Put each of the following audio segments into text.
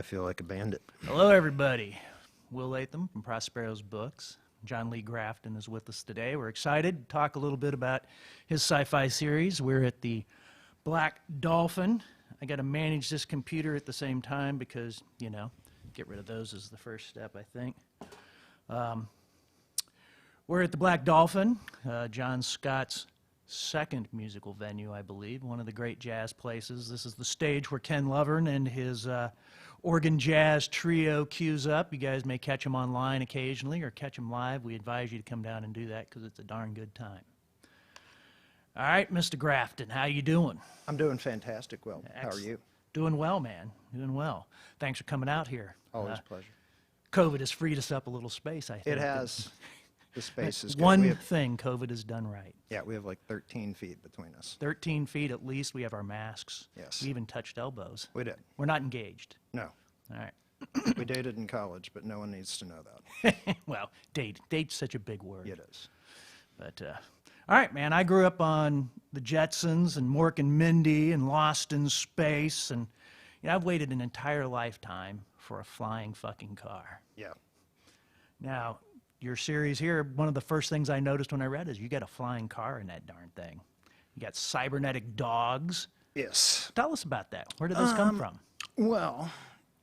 I feel like a bandit. Hello, everybody. Will Latham from Prospero's Books. John Lee Grafton is with us today. We're excited to talk a little bit about his sci-fi series. We're at the Black Dolphin. I got to manage this computer at the same time because, you know, get rid of those is the first step, I think. We're at the Black Dolphin, John Scott's second musical venue, I believe, one of the great jazz places. This is the stage where Ken Lovern and his organ jazz trio cues up. You guys may catch them online occasionally or catch them live. We advise you to come down and do that because it's a darn good time. All right, Mr. Grafton, how you doing? I'm doing fantastic. Well, how are you? Doing well, man. Doing well. Thanks for coming out here. Always a pleasure. COVID has freed us up a little space, I think. It has. The space is good. One thing COVID has done right. Yeah, we have like 13 feet between us. 13 feet at least. We have our masks. Yes. We even touched elbows. We did. We're not engaged. No. All right. We dated in college, but no one needs to know that. Well, date's such a big word. It is. But, all right, man, I grew up on the Jetsons and Mork and Mindy and Lost in Space, and you know, I've waited an entire lifetime for a flying fucking car. Yeah. Now, your series here, one of the first things I noticed when I read is you got a flying car in that darn thing. You got cybernetic dogs. Yes. Tell us about that. Where did those come from? Well,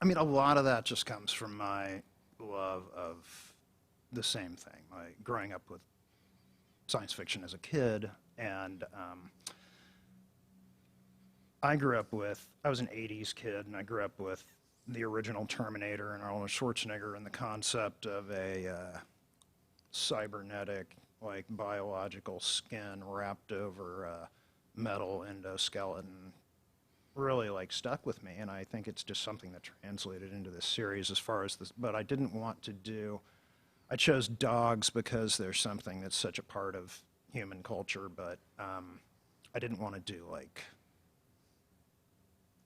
I mean, a lot of that just comes from my love of the same thing. Like growing up with science fiction as a kid, and I was an 80s kid, and I grew up with the original Terminator and Arnold Schwarzenegger and the concept of a cybernetic, like biological skin wrapped over metal endoskeleton really like stuck with me, and I think it's just something that translated into this series as far as this, but I didn't want to do, I chose dogs because there's something that's such a part of human culture, but I didn't want to do like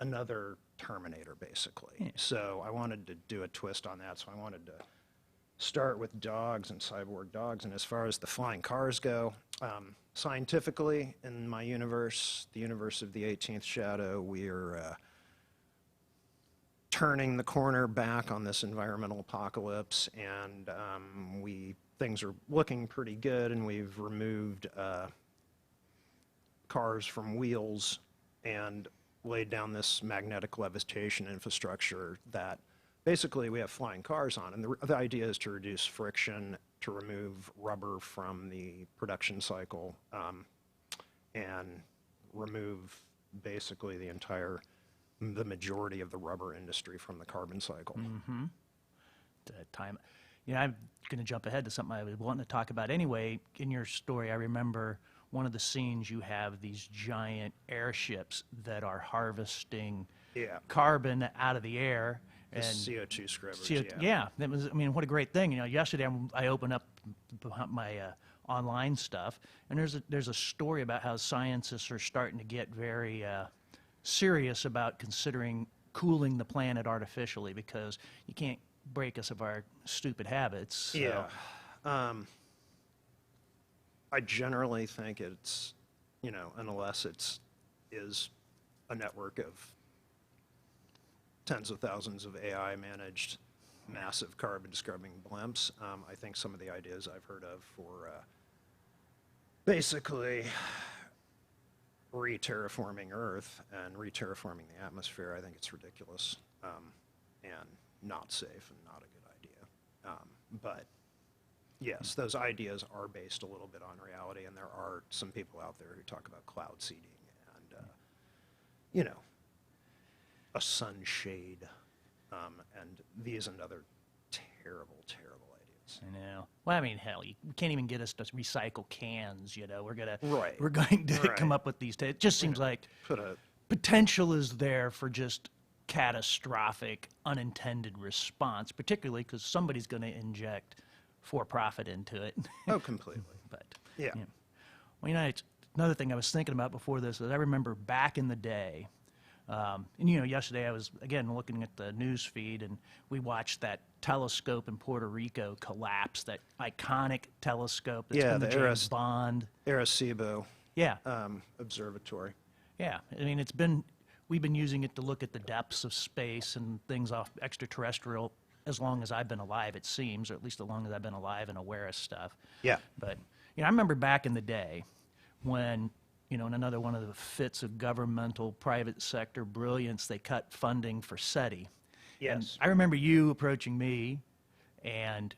another Terminator basically. Yeah. So I wanted to do a twist on that, so I wanted to start with dogs and cyborg dogs. And as far as the flying cars go, scientifically in my universe, the universe of the 18th Shadow, we're turning the corner back on this environmental apocalypse, and things are looking pretty good, and we've removed cars from wheels and laid down this magnetic levitation infrastructure that basically we have flying cars on, and the idea is to reduce friction, to remove rubber from the production cycle, and remove basically the majority of the rubber industry from the carbon cycle. Mm-hmm. You know, I'm going to jump ahead to something I was wanting to talk about anyway. In your story, I remember one of the scenes you have these giant airships that are harvesting carbon out of the air. And CO2 scrubbers, yeah. That was, I mean, what a great thing. You know, yesterday I opened up my online stuff, and there's a story about how scientists are starting to get very serious about considering cooling the planet artificially because you can't break us of our stupid habits. So. Yeah. I generally think it's, you know, unless is a network of tens of thousands of AI-managed massive carbon scrubbing blimps. I think some of the ideas I've heard of for basically re-terraforming Earth and re-terraforming the atmosphere, I think it's ridiculous and not safe and not a good idea. But yes, those ideas are based a little bit on reality, and there are some people out there who talk about cloud seeding and, you know, a sunshade, and these and other terrible, terrible ideas. I know. Well, I mean, hell, you can't even get us to recycle cans. You know, we're going to come up with these. It just seems like potential is there for just catastrophic, unintended response, particularly because somebody's going to inject for-profit into it. Oh, completely. But yeah. You know. Well, you know, it's another thing I was thinking about before this is I remember back in the day. And, you know, yesterday I was, again, looking at the news feed, and we watched that telescope in Puerto Rico collapse, that iconic telescope that's been the James Bond. Arecibo Yeah. Observatory. Yeah. I mean, we've been using it to look at the depths of space and things off extraterrestrial as long as I've been alive, it seems, or at least as long as I've been alive and aware of stuff. Yeah. But, I remember back in the day when, in another one of the fits of governmental private sector brilliance, they cut funding for SETI. Yes. And I remember you approaching me and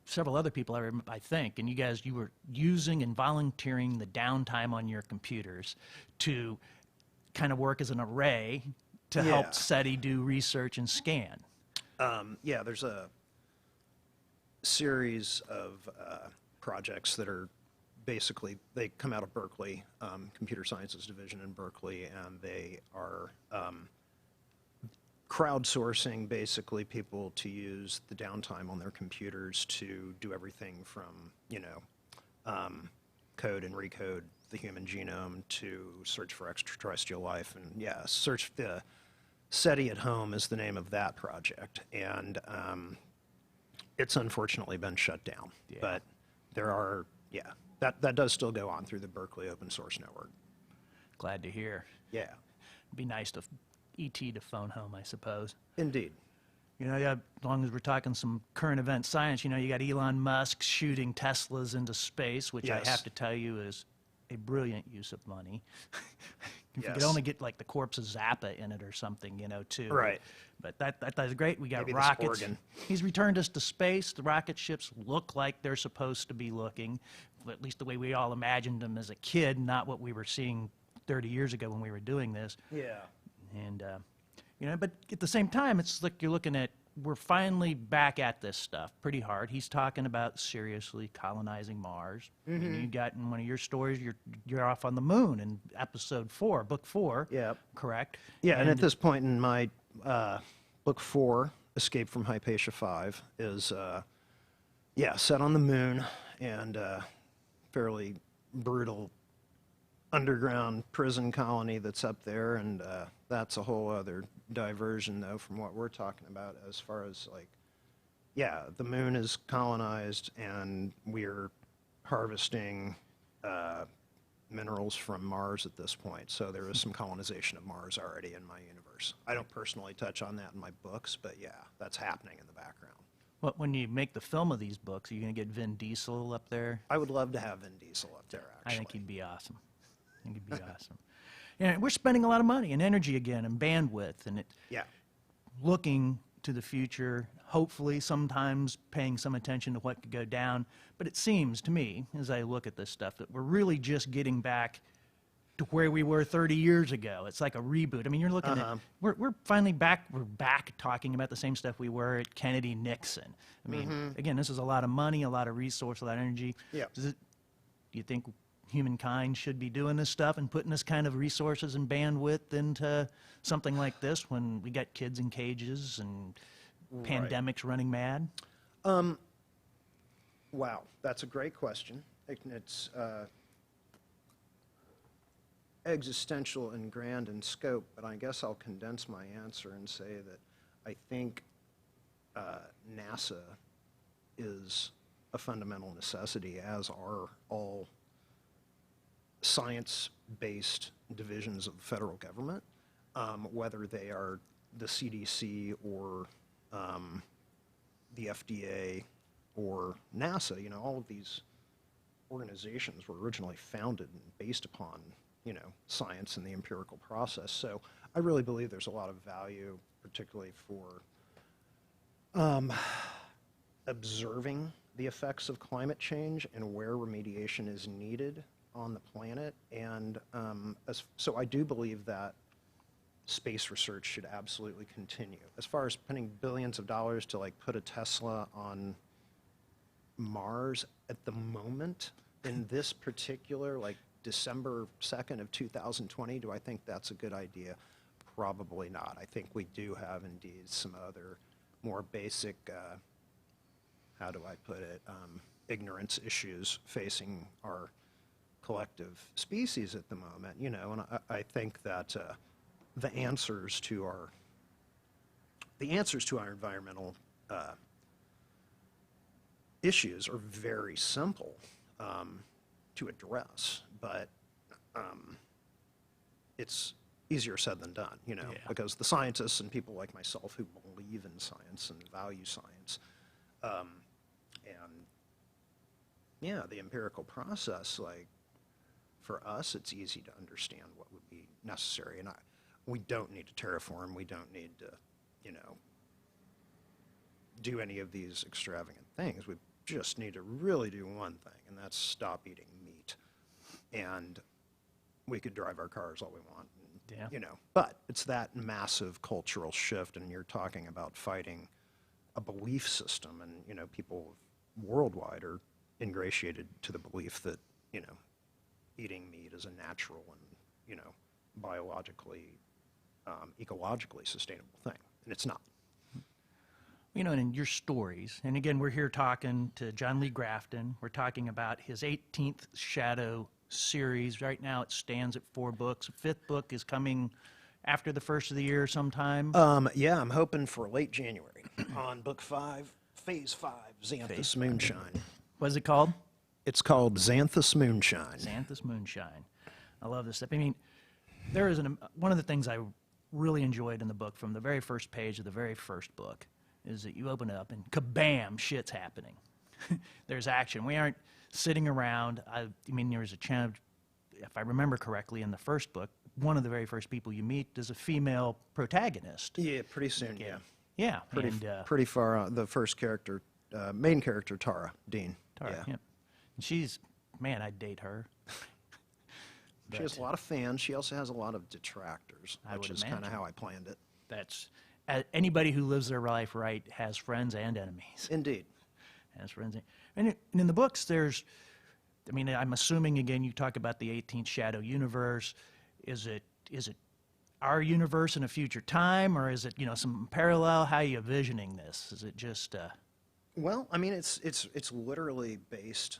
several other people, I think, and you were using and volunteering the downtime on your computers to kind of work as an array to Yeah. help SETI do research and scan. Yeah, there's a series of projects that are basically, they come out of Berkeley, Computer Sciences Division in Berkeley, and they are crowdsourcing basically people to use the downtime on their computers to do everything from, code and recode the human genome to search for extraterrestrial life. And yeah, search the SETI at Home is the name of that project. And it's unfortunately been shut down. Yeah. But there are, that does still go on through the Berkeley Open Source Network. Glad to hear. Yeah, It'd be nice to ET to phone home, I suppose. indeed. As long as we're talking some current event science, you got Elon Musk shooting Teslas into space, which Yes. I have to tell you is a brilliant use of money. If you could Yes. only get like the corpse of Zappa in it or something, too. Right. But that's great. We got Maybe the rockets. Sporgan. He's returned us to space. The rocket ships look like they're supposed to be looking, at least the way we all imagined them as a kid, not what we were seeing 30 years ago when we were doing this. Yeah. And, but at the same time, it's like you're looking at, we're finally back at this stuff pretty hard. He's talking about seriously colonizing Mars. And you got in one of your stories, you're off on the moon in episode 4, book 4. Yep. Correct? Yeah, and at this point in my book 4, Escape from Hypatia 5, is, set on the moon and fairly brutal underground prison colony that's up there, and that's a whole other diversion, though, from what we're talking about as far as, the moon is colonized, and we're harvesting minerals from Mars at this point, so there is some colonization of Mars already in my universe. I don't personally touch on that in my books, but yeah, that's happening in the background. When you make the film of these books, are you going to get Vin Diesel up there? I would love to have Vin Diesel up there, actually. I think he'd be awesome. I think he'd be awesome. We're spending a lot of money and energy again and bandwidth, and Yeah. looking to the future, hopefully sometimes paying some attention to what could go down. But it seems to me, as I look at this stuff, that we're really just getting back to where we were 30 years ago. It's like a reboot. I mean, you're looking at, we're finally back, we're back talking about the same stuff we were at Kennedy Nixon. I mean, again, this is a lot of money, a lot of resource, a lot of energy. Yeah. Do you think humankind should be doing this stuff and putting this kind of resources and bandwidth into something like this when we got kids in cages and pandemics running mad? Wow, that's a great question. It's existential and grand in scope, but I guess I'll condense my answer and say that I think NASA is a fundamental necessity, as are all science-based divisions of the federal government, whether they are the CDC or the FDA or NASA. All of these organizations were originally founded and based upon, science and the empirical process. So I really believe there's a lot of value, particularly for observing the effects of climate change and where remediation is needed on the planet. And so I do believe that space research should absolutely continue. As far as spending billions of dollars to put a Tesla on Mars at the moment, in this particular, December 2nd of 2020, do I think that's a good idea? Probably not. I think we do have indeed some other more basic, how do I put it, ignorance issues facing our collective species at the moment, and I think that the answers to our environmental issues are very simple to address, but it's easier said than done, you know, Yeah. because the scientists and people like myself who believe in science and value science, and yeah, the empirical process, like, for us, it's easy to understand what would be necessary. And we don't need to terraform. We don't need to, you know, do any of these extravagant things. We just need to really do one thing, and that's stop eating meat. And we could drive our cars all we want, and, Yeah. you know. But it's that massive cultural shift, and you're talking about fighting a belief system, and, you know, people worldwide are ingratiated to the belief that, you know, eating meat is a natural and, you know, biologically, ecologically sustainable thing, and it's not. You know, and in your stories, and again, we're here talking to John Lee Grafton. We're talking about his 18th Shadow series. Right now it stands at 4 books. A 5th book is coming after the first of the year sometime. Yeah, I'm hoping for late January on book 5, phase 5, Xanthus Moonshine. What is it called? It's called Xanthus Moonshine. Xanthus Moonshine. I love this stuff. I mean, there is one of the things I really enjoyed in the book from the very first page of the very first book is that you open it up and kabam, shit's happening. There's action. We aren't sitting around. I mean, there was a chance, if I remember correctly, in the first book, one of the very first people you meet is a female protagonist. Yeah, pretty soon, yeah. Yeah. Pretty far on. The first character, main character, Tara Dean. Tara, yeah. yeah. And she's, man, I'd date her. She has a lot of fans. She also has a lot of detractors, I which would is kind of imagine. how I planned it. That's anybody who lives their life right has friends and enemies. Indeed. Has friends, and in the books, there's, I mean, I'm assuming again you talk about the 18th Shadow universe. Is it our universe in a future time, or is it, you know, some parallel? How are you envisioning this? Is it just? Well, I mean, it's literally based,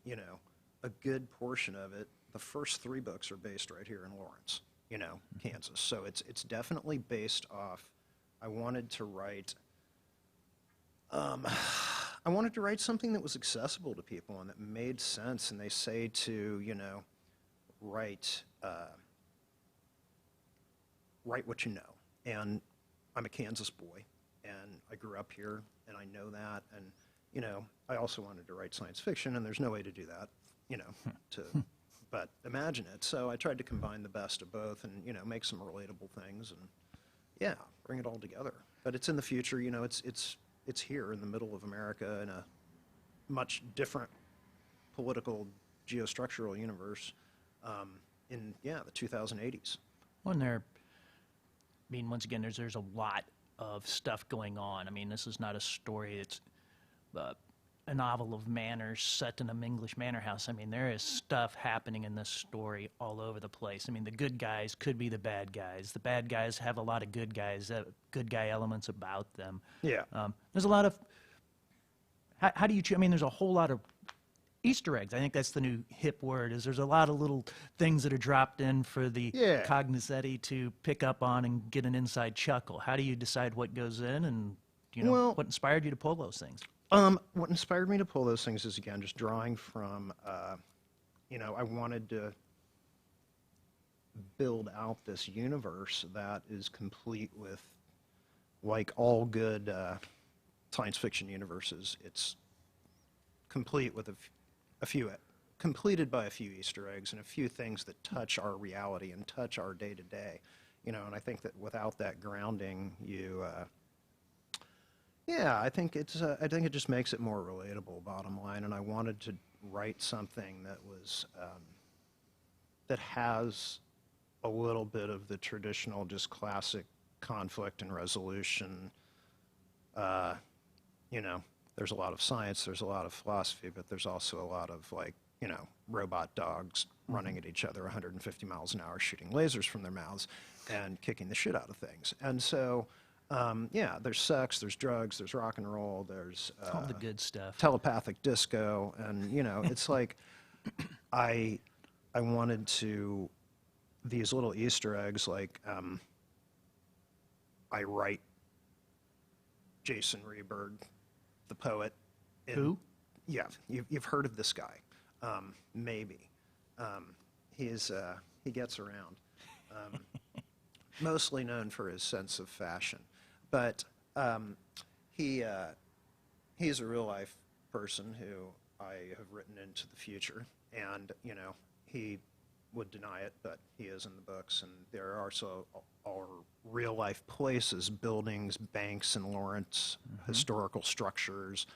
you know, a good portion of it. The first 3 books are based right here in Lawrence, you know, Kansas. So it's definitely based off. I wanted to write something that was accessible to people and that made sense. And they say to, you know, write what you know. And I'm a Kansas boy, and I grew up here, and I know that. And, you know, I also wanted to write science fiction, and there's no way to do that, you know, but imagine it. So I tried to combine the best of both and, you know, make some relatable things and, yeah, bring it all together. But it's in the future, you know, it's here in the middle of America in a much different political geostructural universe in, yeah, the 2080s. When there, I mean, once again, there's a lot of stuff going on. I mean, this is not a story. It's a novel of manners set in an English manor house. I mean, there is stuff happening in this story all over the place. I mean, the good guys could be the bad guys. The bad guys have a lot of good guy elements about them. Yeah. There's a lot of, how do you, I mean, there's a whole lot of Easter eggs. I think that's the new hip word, is there's a lot of little things that are dropped in for the cognoscenti to pick up on and get an inside chuckle. How do you decide what goes in, and, you know, Well, what inspired you to pull those things? What inspired me to pull those things is, again, just drawing from, you know, I wanted to build out this universe that is complete with, like all good science fiction universes, it's complete with completed by a few Easter eggs and a few things that touch our reality and touch our day-to-day, you know, and I think that without that grounding, yeah, I think it just makes it more relatable, bottom line. And I wanted to write something that was that has a little bit of the traditional, just classic conflict and resolution. You know, there's a lot of science, there's a lot of philosophy, but there's also a lot of, like, you know, robot dogs running at each other 150 miles an hour, shooting lasers from their mouths and kicking the shit out of things. And so, yeah, there's sex, there's drugs, there's rock and roll, there's All the good stuff. telepathic disco, and, you know, it's like I wanted to, these little Easter eggs, like I write Jason Reberg, the poet. Who? Yeah, you've heard of this guy, maybe. He's he gets around. Mostly known for his sense of fashion, but he's a real life person who I have written into the future, and he would deny it, but he is in the books, and there are real life places, buildings, banks in Lawrence, historical structures,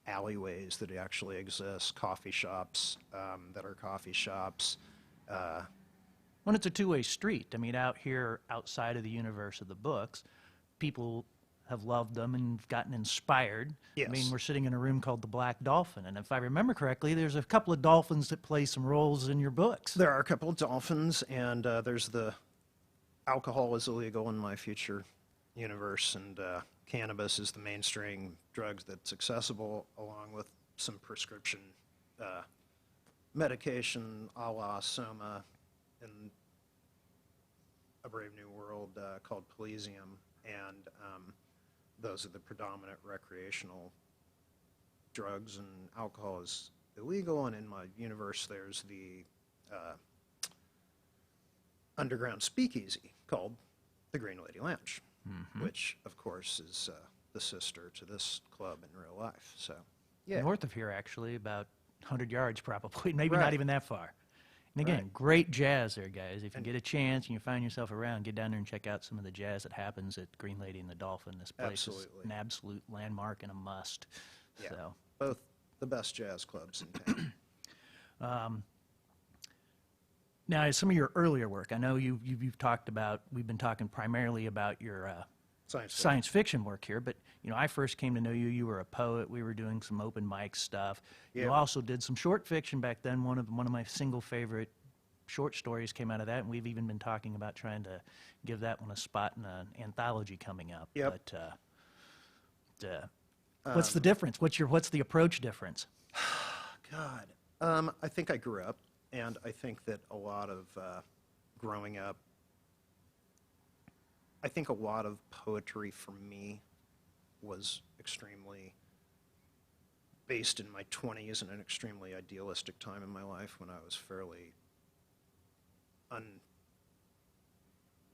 alleyways that actually exist, coffee shops that are coffee shops. Well, it's a two-way street. I mean, out here, outside of the universe of the books, people have loved them and gotten inspired. Yes. I mean, we're sitting in a room called the Black Dolphin, and if I remember correctly, there's a couple of dolphins that play some roles in your books. There are a couple of dolphins, and there's the alcohol is illegal in my future universe, and cannabis is the mainstream drug that's accessible, along with some prescription medication a la Soma in A Brave New World called Polisium, and those are the predominant recreational drugs, and alcohol is illegal. And in my universe, there's the underground speakeasy called the Green Lady Lounge, which, of course, is the sister to this club in real life. So, yeah. North of here, actually, about 100 yards probably, maybe Right. not even that far. And again, Right. great jazz there, guys. If you get a chance and you find yourself around, get down there and check out some of the jazz that happens at Green Lady and the Dolphin. This place is Absolutely. an absolute landmark and a must. Yeah. So, Both the best jazz clubs in town. now, some of your earlier work, I know you've talked about, we've been talking primarily about your science fiction work here, but I first came to know you. You were a poet. We were doing some open mic stuff. Yeah. You also did some short fiction back then. One of my single favorite short stories came out of that, and we've even been talking about trying to give that one a spot in an anthology coming up. Yep. But what's the difference? What's the approach difference? God. I think I grew up, and I think that a lot of growing up, I think a lot of poetry for me was extremely based in my 20s in an extremely idealistic time in my life when I was fairly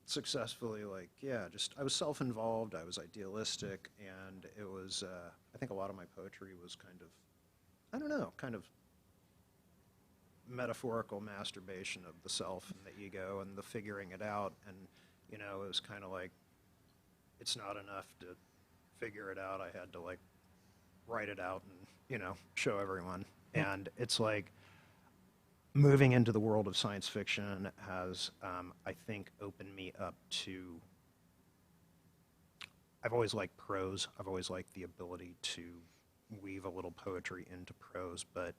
unsuccessfully, I was self-involved, I was idealistic, and it was, I think a lot of my poetry was kind of metaphorical masturbation of the self and the ego and the figuring it out, and it was kind of like, it's not enough to figure it out, I had to write it out and show everyone. And it's like moving into the world of science fiction has I think opened me up to, I've always liked prose, I've always liked the ability to weave a little poetry into prose, but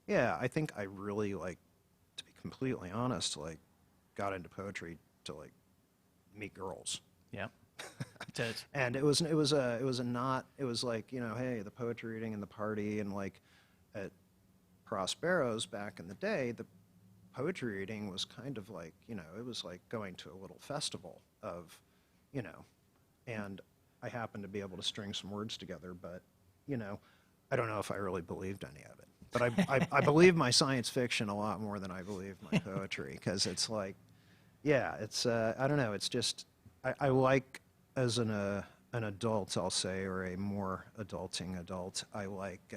yeah, I think I really, to be completely honest, got into poetry to meet girls. Yeah. And it was like, hey, the poetry reading and the party, and at Prospero's back in the day, the poetry reading was kind of like, it was like going to a little festival of, and I happened to be able to string some words together, but, I don't know if I really believed any of it. But I believe my science fiction a lot more than I believe my poetry, because it's like, yeah, it's, I don't know, it's just, I like, as an adult, I'll say, or a more adulting adult, I like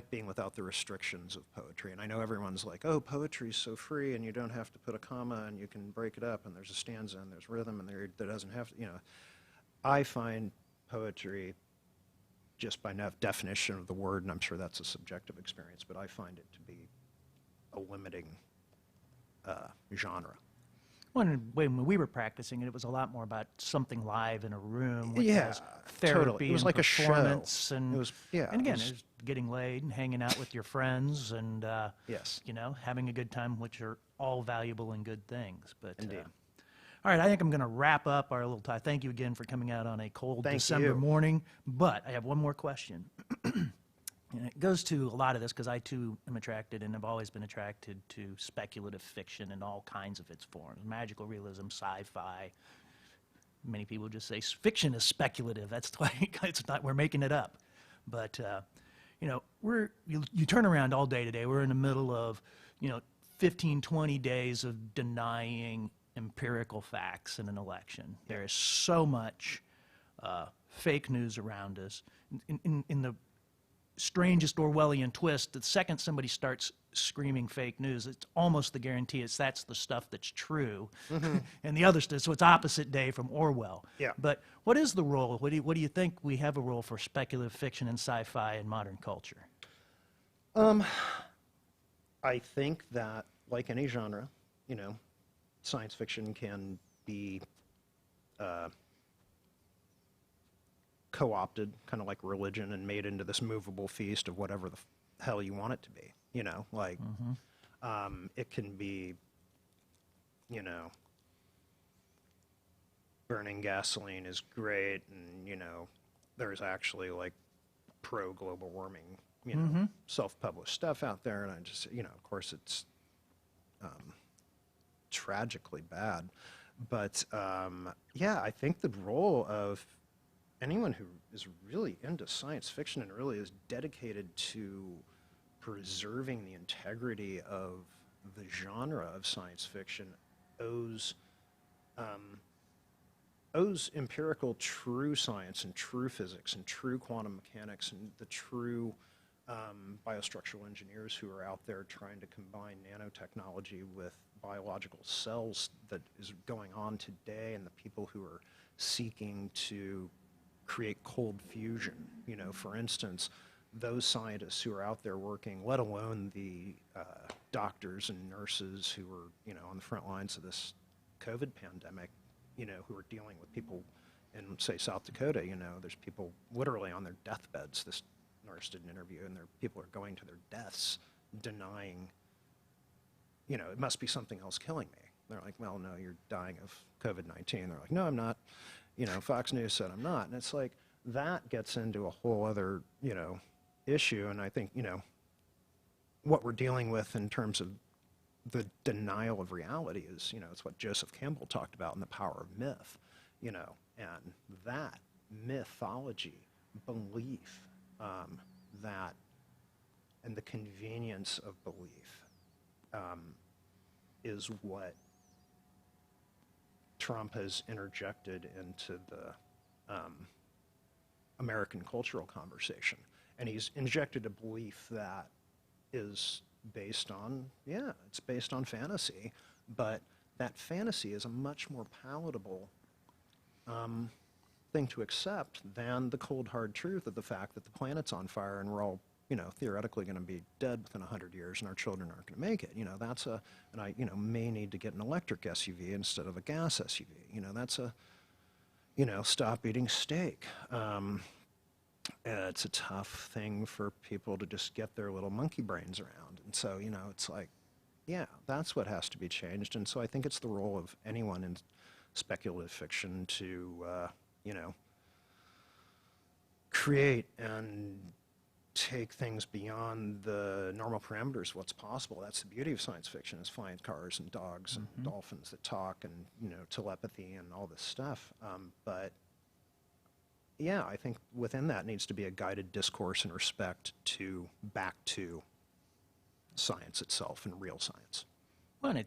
being without the restrictions of poetry. And I know everyone's like, oh, poetry's so free, and you don't have to put a comma, and you can break it up, and there's a stanza, and there's rhythm, and there doesn't have to, I find poetry, just by definition of the word, and I'm sure that's a subjective experience, but I find it to be a limiting genre. When we were practicing it was a lot more about something live in a room, which Yeah, was therapy totally. It was and like a show. performance, and It was, yeah, and again, it was- it was getting laid and hanging out with your friends, and Yes. having a good time, which are all valuable and good things. But Indeed. all right, I think I'm going to wrap up our little time. Thank you again for coming out on a cold Thank December you. morning. But I have one more question. And it goes to a lot of this because I too am attracted and have always been attracted to speculative fiction in all kinds of its forms, magical realism, sci-fi. Many people just say fiction is speculative. That's why it's not. We're making it up. But you turn around all day today, we're in the middle of, 15, 20 days of denying empirical facts in an election. There is so much fake news around us. In the strangest Orwellian twist, the second somebody starts screaming fake news, it's almost the guarantee that's the stuff that's true, and the other stuff. So it's opposite day from Orwell. Yeah. But what is the role? What do you think we have a role for speculative fiction and sci-fi in modern culture? I think that, like any genre, science fiction can be co-opted, kind of like religion, and made into this movable feast of whatever the hell you want it to be. It can be, burning gasoline is great, and there's actually like pro-global warming, self-published stuff out there, and I just, of course it's tragically bad, but yeah, I think the role of anyone who is really into science fiction and really is dedicated to preserving the integrity of the genre of science fiction owes empirical true science and true physics and true quantum mechanics and the true biostructural engineers who are out there trying to combine nanotechnology with biological cells that is going on today, and the people who are seeking to create cold fusion. For instance, those scientists who are out there working, let alone the doctors and nurses who are, on the front lines of this COVID pandemic, who are dealing with people in, say, South Dakota. There's people literally on their deathbeds. This nurse did an interview, and people are going to their deaths denying, it must be something else killing me. They're like, well, no, you're dying of COVID-19. They're like, no, I'm not. Fox News said I'm not. And it's like, that gets into a whole other, issue. And I think, what we're dealing with in terms of the denial of reality is, it's what Joseph Campbell talked about in The Power of Myth, and that mythology, belief, that, and the convenience of belief is what Trump has interjected into the American cultural conversation. And he's injected a belief that is based on, it's based on fantasy, but that fantasy is a much more palatable thing to accept than the cold, hard truth of the fact that the planet's on fire and we're all, theoretically going to be dead within 100 years and our children aren't going to make it. That's and I, may need to get an electric SUV instead of a gas SUV. That's a, stop eating steak. It's a tough thing for people to just get their little monkey brains around. And so, it's like, yeah, that's what has to be changed. And so I think it's the role of anyone in speculative fiction to, create and take things beyond the normal parameters of what's possible. That's the beauty of science fiction, is flying cars and dogs and dolphins that talk and, telepathy and all this stuff. But yeah, I think within that needs to be a guided discourse and respect back to science itself and real science. Well, and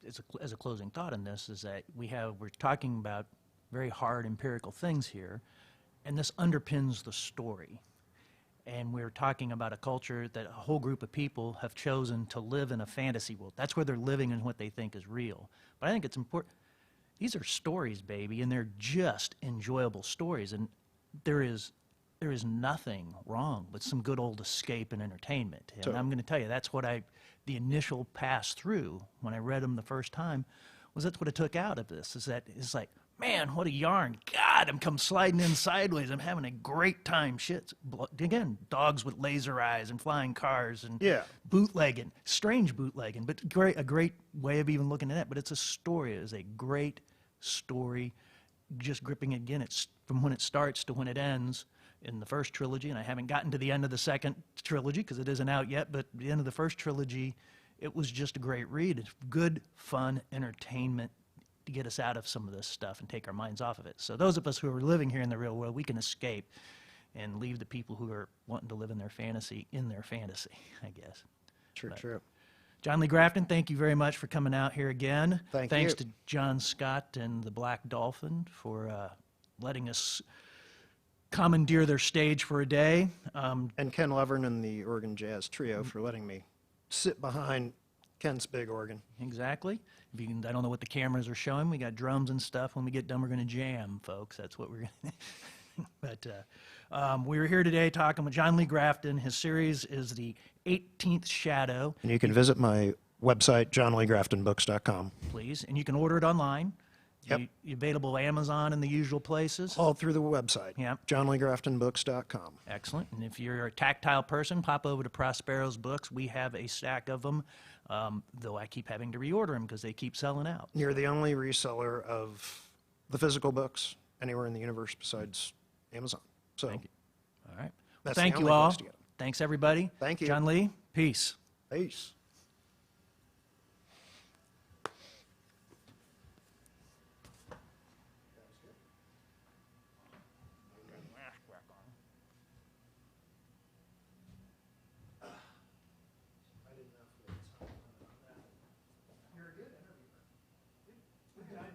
as a closing thought in this is that we're talking about very hard empirical things here, and this underpins the story. And we're talking about a culture that a whole group of people have chosen to live in a fantasy world. That's where they're living and what they think is real. But I think it's important. These are stories, baby, and they're just enjoyable stories. And there is nothing wrong with some good old escape and entertainment. And I'm going to tell you, that's what the initial pass through when I read them the first time was that's what I took out of this, is that it's like, man, what a yarn. God, I'm come sliding in sideways. I'm having a great time. Shit. Again, dogs with laser eyes and flying cars and bootlegging. Strange bootlegging, but a great way of even looking at it. But it's a story. It is a great story. Just gripping again, it's from when it starts to when it ends in the first trilogy. And I haven't gotten to the end of the second trilogy because it isn't out yet. But the end of the first trilogy, it was just a great read. It's good, fun, entertainment to get us out of some of this stuff and take our minds off of it. So those of us who are living here in the real world, we can escape and leave the people who are wanting to live in their fantasy, I guess. True, But- true. John Lee Grafton, thank you very much for coming out here again. Thanks you. to John Scott and the Black Dolphin for letting us commandeer their stage for a day. And Ken Lovern and the Oregon Jazz Trio for letting me sit behind Ken's big organ. Exactly. If you can, I don't know what the cameras are showing. We got drums and stuff. When we get done, we're going to jam, folks. That's what we're going to. But we were here today talking with John Lee Grafton. His series is the 18th Shadow, And you can visit my website, johnleegraftonbooks.com. please, and you can order it online. Yep. Available Amazon and the usual places. All through the website, Yep. johnleegraftonbooks.com. Excellent. And if you're a tactile person, pop over to Prospero's Books. We have a stack of them, though I keep having to reorder them because they keep selling out. You're the only reseller of the physical books anywhere in the universe besides Amazon. So Thank you. All right. Well, That's the thank you only all. place to get 'em. Thanks, everybody. Thank you. John Lee, peace. Peace. You're a good interviewer. Good guy,